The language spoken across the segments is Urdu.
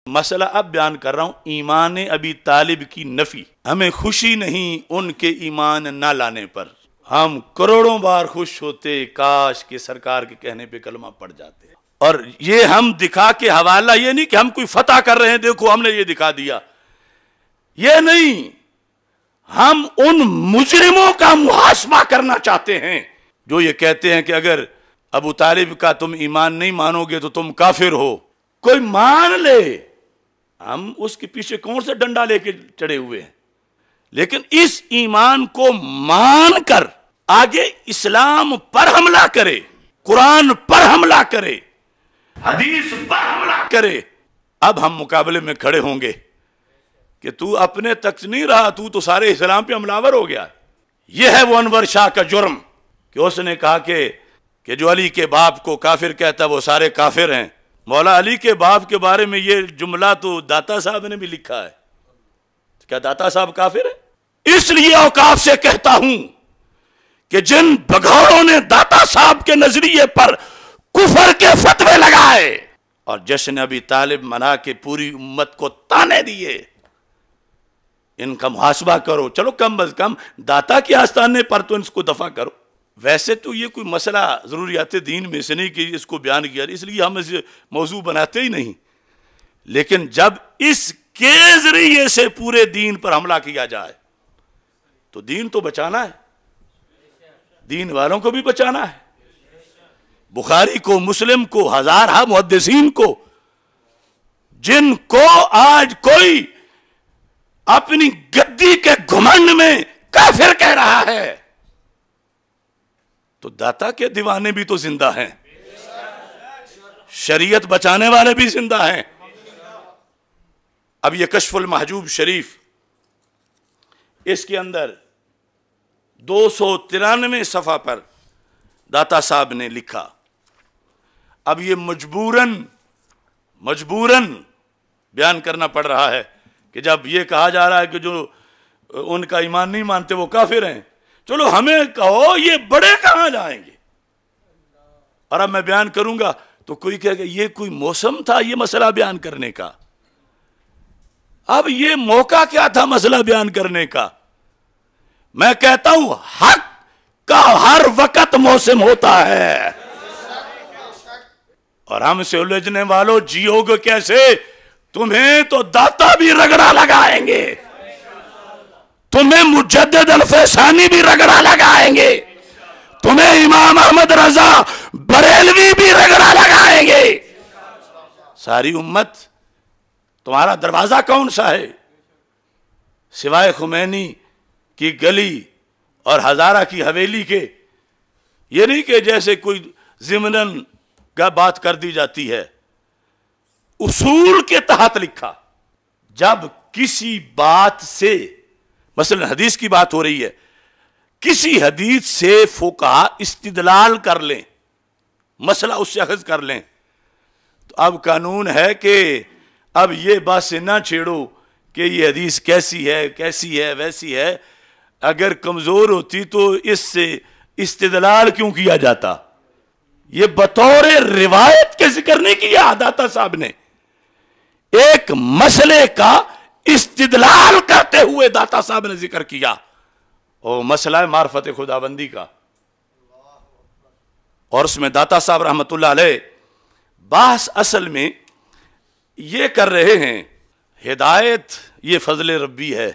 مسئلہ اب بیان کر رہا ہوں ایمان ابی طالب کی نفی. ہمیں خوشی نہیں ان کے ایمان نہ لانے پر، ہم کروڑوں بار خوش ہوتے کاش کہ سرکار کے کہنے پہ کلمہ پڑ جاتے. اور یہ ہم دکھا کے حوالہ یہ نہیں کہ ہم کوئی فتح کر رہے ہیں، دیکھو ہم نے یہ دکھا دیا، یہ نہیں. ہم ان مجرموں کا محاسبہ کرنا چاہتے ہیں جو یہ کہتے ہیں کہ اگر ابو طالب کا تم ایمان نہیں مانو گے تو تم کافر ہو. کوئی مان لے، ہم اس کے پیچھے کون سے ڈنڈا لے کے چڑھے ہوئے ہیں، لیکن اس ایمان کو مان کر آگے اسلام پر حملہ کرے، قرآن پر حملہ کرے، حدیث پر حملہ کرے. اب ہم مقابلے میں کھڑے ہوں گے کہ تو اپنے تک نہیں رہا، تو سارے اسلام پہ حملہ ہو گیا. یہ ہے وہ انور شاہ کا جرم کہ اس نے کہا کہ جو علی کے باپ کو کافر کہتا وہ سارے کافر ہیں. مولا علی کے باپ کے بارے میں یہ جملہ تو داتا صاحب نے بھی لکھا ہے. کیا داتا صاحب کافر ہے؟ اس لیے اوقاف سے کہتا ہوں کہ جن بگھوڑوں نے داتا صاحب کے نظریے پر کفر کے فتوے لگائے اور جشن ابی طالب منا کے پوری امت کو تانے دیے، ان کا محاسبہ کرو. چلو کم از کم داتا کے آستانے پر تو اس کو دفع کرو. ویسے تو یہ کوئی مسئلہ ضروریات دین میں سے نہیں کہ اس کو بیان کیا، اس لیے ہم اسے موضوع بناتے ہی نہیں. لیکن جب اس کے ذریعے سے پورے دین پر حملہ کیا جائے تو دین تو بچانا ہے، دین والوں کو بھی بچانا ہے. بخاری کو، مسلم کو، ہزارہ محدثین کو، جن کو آج کوئی اپنی گدی کے گھمنڈ میں کافر کہہ رہا ہے، تو داتا کے دیوانے بھی تو زندہ ہیں، شریعت بچانے والے بھی زندہ ہیں. اب یہ کشف المحجوب شریف، اس کے اندر 293 صفحہ پر داتا صاحب نے لکھا. اب یہ مجبوراً بیان کرنا پڑ رہا ہے کہ جب یہ کہا جا رہا ہے کہ جو ان کا ایمان نہیں مانتے وہ کافر ہیں، چلو ہمیں کہو یہ بڑے کہاں جائیں گے. اور اب میں بیان کروں گا تو کوئی کہے کہ یہ کوئی موسم تھا یہ مسئلہ بیان کرنے کا، اب یہ موقع کیا تھا مسئلہ بیان کرنے کا. میں کہتا ہوں حق کا ہر وقت موسم ہوتا ہے. اور ہم سے الجھنے والوں جیو گے کیسے؟ تمہیں تو داتا بھی رگڑا لگائیں گے، تمہیں مجدد الفیسانی بھی رگڑا لگائیں گے، تمہیں امام احمد رضا بریلوی بھی رگڑا لگائیں گے. ساری امت، تمہارا دروازہ کون سا ہے سوائے خمینی کی گلی اور ہزارہ کی حویلی کے؟ یہ نہیں کہ جیسے کوئی ضمناً کا بات کر دی جاتی ہے، اصول کے تحت لکھا. جب کسی بات سے، مثلا حدیث کی بات ہو رہی ہے، کسی حدیث سے فقہا استدلال کر لیں، مسئلہ اس سے اخذ کر لیں، تو اب قانون ہے کہ اب یہ بات سے نہ چھیڑو کہ یہ حدیث کیسی ہے ویسی ہے. اگر کمزور ہوتی تو اس سے استدلال کیوں کیا جاتا؟ یہ بطور روایت کے ذکر نہیں کیا داتا صاحب نے، ایک مسئلے کا استدلال کرتے ہوئے داتا صاحب نے ذکر کیا. اور مسئلہ ہے معرفت خداوندی کا، اور اس میں داتا صاحب رحمت اللہ علیہ بحث اصل میں یہ کر رہے ہیں، ہدایت یہ فضل ربی ہے،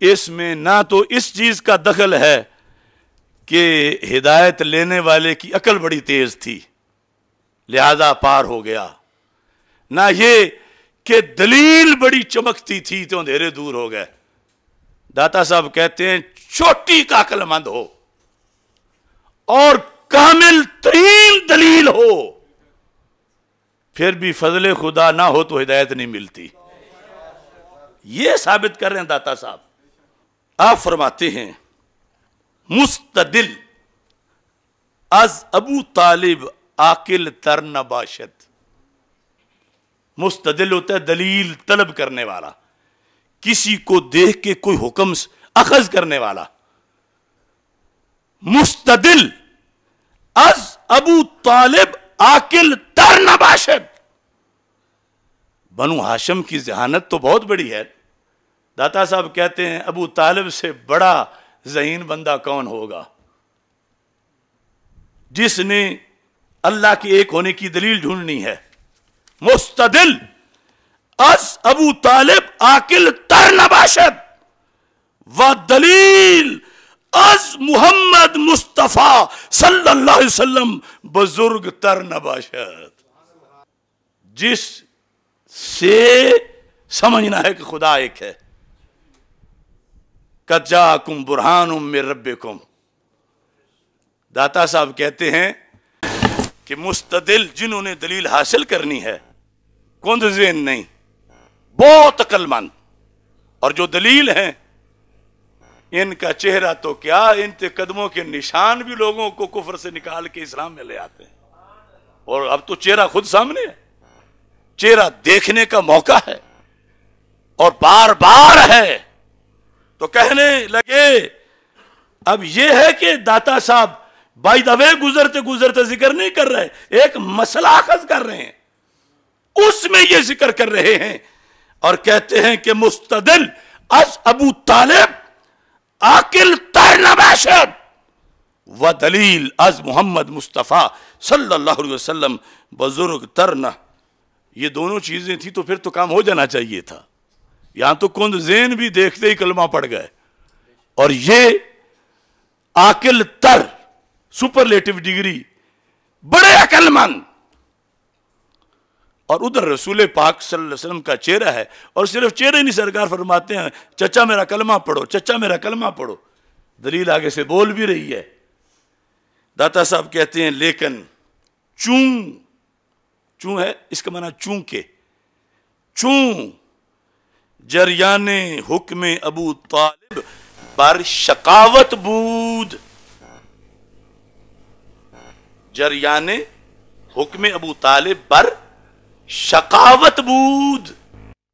اس میں نہ تو اس چیز کا دخل ہے کہ ہدایت لینے والے کی عقل بڑی تیز تھی لہذا پار ہو گیا، نہ یہ کہ دلیل بڑی چمکتی تھی تو اندھیرے دور ہو گئے. داتا صاحب کہتے ہیں چھوٹی کا عقل مند ہو اور کامل ترین دلیل ہو، پھر بھی فضل خدا نہ ہو تو ہدایت نہیں ملتی. یہ ثابت کر رہے ہیں داتا صاحب. آپ فرماتے ہیں مستدل از ابو طالب عاقل تر نباشد. مستدل ہوتا ہے دلیل طلب کرنے والا، کسی کو دیکھ کے کوئی حکم اخذ کرنے والا. مستدل از ابو طالب عاقل تر نباشد، بنو ہاشم کی ذہانت تو بہت بڑی ہے. داتا صاحب کہتے ہیں ابو طالب سے بڑا ذہین بندہ کون ہوگا جس نے اللہ کے ایک ہونے کی دلیل ڈھونڈنی ہے. مستدل از ابو طالب عاقل تر نباشد و دلیل از محمد مصطفیٰ صلی اللہ علیہ وسلم بزرگ تر نباشد. جس سے سمجھنا ہے کہ خدا ایک ہے. قد جاءکم برہان من ربکم. داتا صاحب کہتے ہیں کہ مستدل جنہوں نے دلیل حاصل کرنی ہے کند ذہن نہیں، بہت عقل مند، اور جو دلیل ہیں ان کا چہرہ تو کیا، ان کے قدموں کے نشان بھی لوگوں کو کفر سے نکال کے اسلام میں لے آتے ہیں. اور اب تو چہرہ خود سامنے ہے، چہرہ دیکھنے کا موقع ہے اور بار بار ہے. تو کہنے لگے اب یہ ہے کہ داتا صاحب بائی دا وے گزرتے گزرتے ذکر نہیں کر رہے، ایک مسئلہ اخذ کر رہے ہیں، اس میں یہ ذکر کر رہے ہیں اور کہتے ہیں کہ مستدل از ابو طالب عاقل تر نباشد و دلیل از محمد مصطفیٰ صلی اللہ علیہ وسلم بزرگ تر نہ. یہ دونوں چیزیں تھی تو پھر تو کام ہو جانا چاہیے تھا. یہاں تو کند ذہن بھی دیکھتے ہی کلمہ پڑ گئے، اور یہ عاقل تر سپرلیٹو ڈگری، بڑے عقل مند. اور ادھر رسول پاک صلی اللہ علیہ وسلم کا چہرہ ہے، اور صرف چہرے نہیں، سرکار فرماتے ہیں چچا میرا کلمہ پڑھو، چچا میرا کلمہ پڑھو. دلیل آگے سے بول بھی رہی ہے. داتا صاحب کہتے ہیں لیکن چوں ہے اس کا معنی چونکہ، چوں جریان حکم ابو طالب بر شقاوت بود. جریان حکم ابو طالب بر شقاوت بود.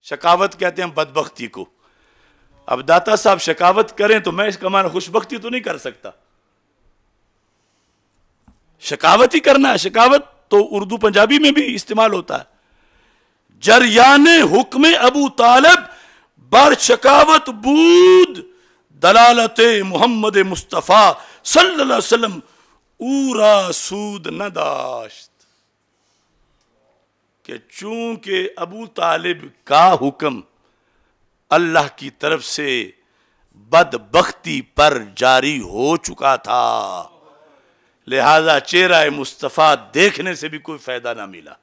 شقاوت کہتے ہیں بدبختی کو. اب داتا صاحب شقاوت کریں تو میں اس کا معنی خوشبختی تو نہیں کر سکتا. شقاوت ہی کرنا ہے. شقاوت تو اردو پنجابی میں بھی استعمال ہوتا ہے. جریان حکم ابو طالب بر شقاوت بود دلالت محمد مصطفیٰ صلی اللہ علیہ وسلم اورا سود نہ داشت. کہ چونکہ ابو طالب کا حکم اللہ کی طرف سے بدبختی پر جاری ہو چکا تھا، لہذا چہرہ مصطفیٰ دیکھنے سے بھی کوئی فائدہ نہ ملا.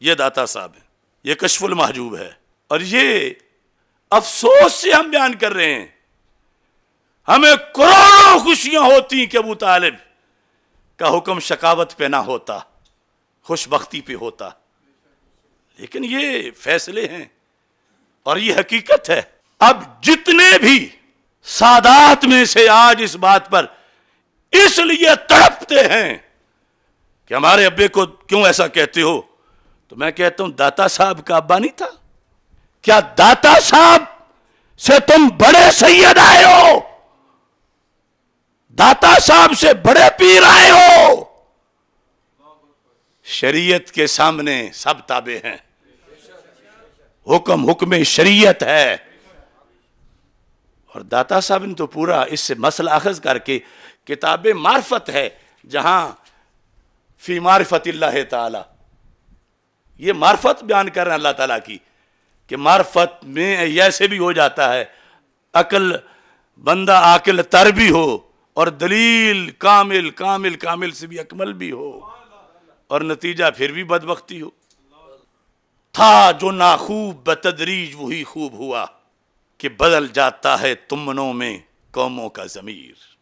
یہ داتا صاحب ہے، یہ کشف المحجوب ہے، اور یہ افسوس سے ہم بیان کر رہے ہیں. ہمیں کروڑوں خوشیاں ہوتی کہ ابو طالب کا حکم شقاوت پہ نہ ہوتا، خوش بختی پہ ہوتا، لیکن یہ فیصلے ہیں اور یہ حقیقت ہے. اب جتنے بھی سادات میں سے آج اس بات پر اس لیے تڑپتے ہیں کہ ہمارے ابے کو کیوں ایسا کہتے ہو، تو میں کہتا ہوں داتا صاحب کا ابا نہیں تھا کیا؟ داتا صاحب سے تم بڑے سید آئے ہو، داتا صاحب سے بڑے پیر آئے ہو. شریعت کے سامنے سب تابع ہیں، حکم شریعت ہے. اور داتا صاحب نے تو پورا اس سے مسئلہ اخذ کر کے کتاب معرفت ہے، جہاں فی معرفت اللہ تعالی، یہ معرفت بیان کر رہے ہیں اللہ تعالیٰ کی، کہ معرفت میں ایسے بھی ہو جاتا ہے عقل بندہ عاقل تر بھی ہو اور دلیل کامل کامل کامل سے بھی اکمل بھی ہو، اور نتیجہ پھر بھی بدبختی ہو. تھا جو ناخوب بتدریج وہی خوب ہوا، کہ بدل جاتا ہے تمنوں میں قوموں کا ضمیر.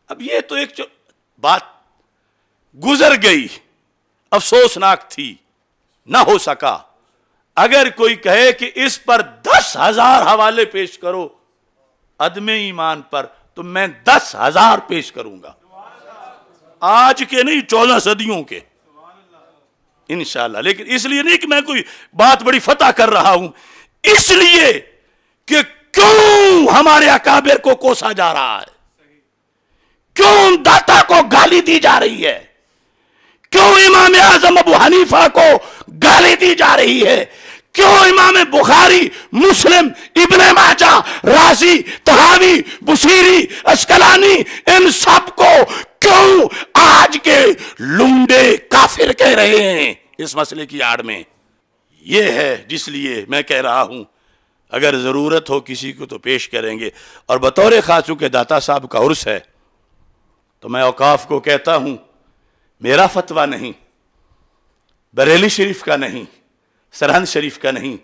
اب یہ تو ایک بات گزر گئی، افسوسناک تھی، نہ ہو سکا. اگر کوئی کہے کہ اس پر 10,000 حوالے پیش کرو عدم ایمان پر، تو میں 10,000 پیش کروں گا، آج کے نہیں 14 صدیوں کے انشاءاللہ. لیکن اس لیے نہیں کہ میں کوئی بات بڑی فتح کر رہا ہوں، اس لیے کہ کیوں ہمارے اکابر کو کوسا جا رہا ہے، کیوں داتا کو گالی دی جا رہی ہے، کیوں امام اعظم ابو حنیفہ کو گالی دی جا رہی ہے؟ کیوں امام بخاری، مسلم، ابن ماجہ، رازی، طحاوی، بصیری، اسقلانی، ان سب کو کیوں آج کے لونڈے کافر کہہ رہے ہیں اس مسئلے کی آڑ میں؟ یہ ہے جس لیے میں کہہ رہا ہوں اگر ضرورت ہو کسی کو تو پیش کریں گے. اور بطور خاص چونکہ داتا صاحب کا عرس ہے تو میں اوقاف کو کہتا ہوں میرا فتویٰ نہیں، بریلی شریف کا نہیں، سرہند شریف کا نہیں،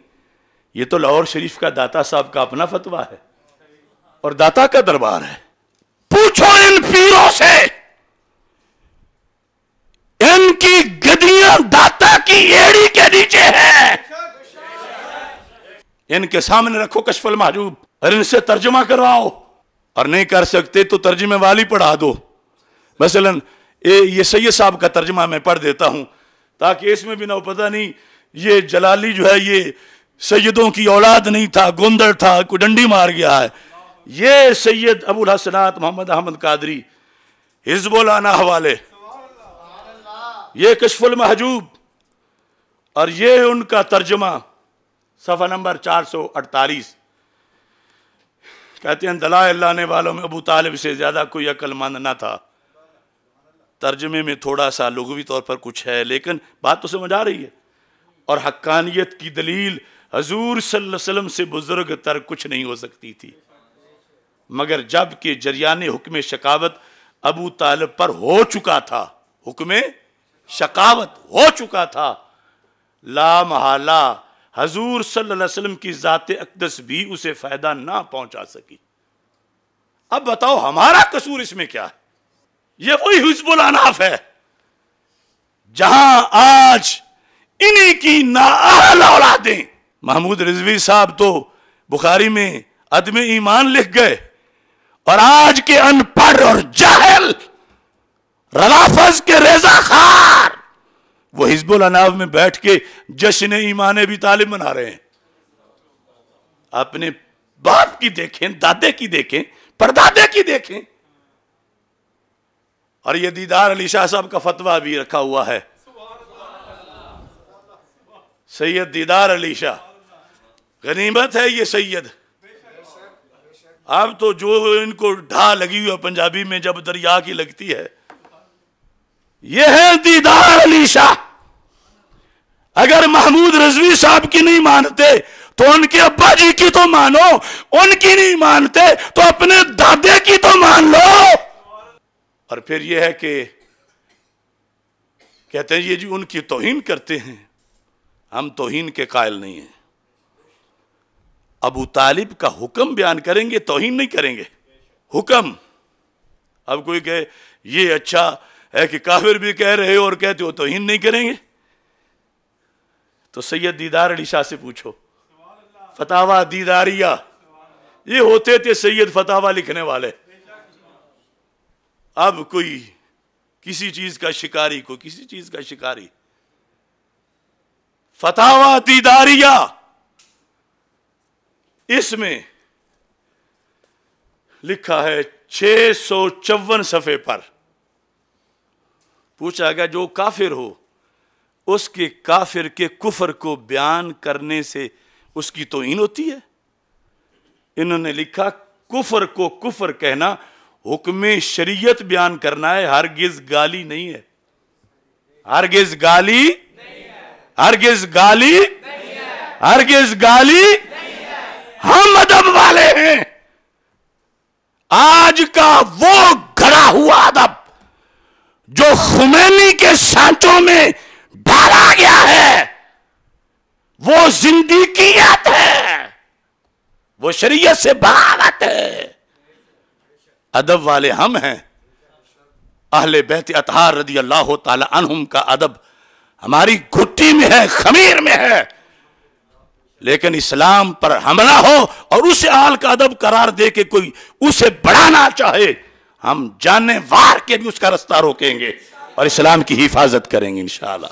یہ تو لاہور شریف کا داتا صاحب کا اپنا فتویٰ ہے اور داتا کا دربار ہے. پوچھو ان پیروں سے، ان کی گدیاں داتا کی ایڑی کے نیچے ہیں. ان کے سامنے رکھو کشف المحجوب اور ان سے ترجمہ کرواؤ، اور نہیں کر سکتے تو ترجمے والی پڑھا دو. مثلا یہ سید صاحب کا ترجمہ میں پڑھ دیتا ہوں تاکہ اس میں بھی نہ پتہ نہیں یہ جلالی جو ہے یہ سیدوں کی اولاد نہیں تھا، گوندر تھا، کوئی ڈنڈی مار گیا ہے. یہ سید ابو الحسنات محمد احمد قادری حزب اللہ نا حوالے، یہ کشف المحجوب، اور یہ ان کا ترجمہ صفحہ نمبر 448. کہتے ہیں دلائل لانے والوں میں ابو طالب سے زیادہ کوئی عقل مند نہ تھا. ترجمے میں تھوڑا سا لغوی طور پر کچھ ہے لیکن بات تو سمجھ آ رہی ہے. اور حقانیت کی دلیل حضور صلی اللہ علیہ وسلم سے بزرگ تر کچھ نہیں ہو سکتی تھی، مگر جب کہ جریان حکم شقاوت ابو طالب پر ہو چکا تھا، حکم شقاوت ہو چکا تھا، لا محالہ حضور صلی اللہ علیہ وسلم کی ذات اقدس بھی اسے فائدہ نہ پہنچا سکی. اب بتاؤ ہمارا قصور اس میں کیا ہے؟ یہ وہی حزب الاناف ہے جہاں آج انہی کی نااہل اولادیں. محمود رضوی صاحب تو بخاری میں عدم ایمان لکھ گئے، اور آج کے ان پڑھ اور جاہل رلافظ کے ریزہ خار وہ حزب الاناف میں بیٹھ کے جشن ایمان ابی طالب منا رہے ہیں. اپنے باپ کی دیکھیں، دادے کی دیکھیں، پردادے کی دیکھیں. اور یہ دیدار علی شاہ صاحب کا فتویٰ بھی رکھا ہوا ہے، سید دیدار علی شاہ. غنیمت ہے یہ سید. اب تو جو ان کو ڈھا لگی ہوئی ہے پنجابی میں جب دریا کی لگتی ہے، یہ ہے دیدار علی شاہ. اگر محمود رضوی صاحب کی نہیں مانتے تو ان کے ابا جی کی تو مانو، ان کی نہیں مانتے تو اپنے دادے کی تو مان لو. اور پھر یہ ہے کہ کہتے ہیں یہ جی ان کی توہین کرتے ہیں. ہم توہین کے قائل نہیں ہیں. ابو طالب کا حکم بیان کریں گے، توہین نہیں کریں گے. حکم. اب کوئی کہے یہ اچھا ہے کہ کافر بھی کہہ رہے ہو اور کہتے ہو توہین نہیں کریں گے، تو سید دیدار علی شاہ سے پوچھو. فتاوی دیداریہ، یہ ہوتے تھے سید فتاوی لکھنے والے. اب کوئی کسی چیز کا شکاری، کوئی کسی چیز کا شکاری. فتاوی دیداریہ، اس میں لکھا ہے 654 صفحے پر. پوچھا گیا جو کافر ہو اس کے کافر کے کفر کو بیان کرنے سے اس کی توہین ہوتی ہے. انہوں نے لکھا کفر کو کفر کہنا حکم شریعت بیان کرنا ہے، ہرگز گالی نہیں ہے. ہرگز گالی، ہرگز گالی، ہرگز گالی. ہم ادب والے ہیں. آج کا وہ گھڑا ہوا ادب جو خمینی کے سانچوں میں ڈالا گیا ہے وہ زندگیت ہے، وہ شریعت سے بغاوت ہے. ادب والے ہم ہیں. اہل بیت اطہار رضی اللہ تعالی عنہم کا ادب ہماری گھٹی میں ہے، خمیر میں ہے. لیکن اسلام پر حملہ ہو اور اسے آل کا ادب قرار دے کے کوئی اسے بڑھانا چاہے، ہم جانے وار کے بھی اس کا رستہ روکیں گے اور اسلام کی حفاظت کریں گے انشاءاللہ.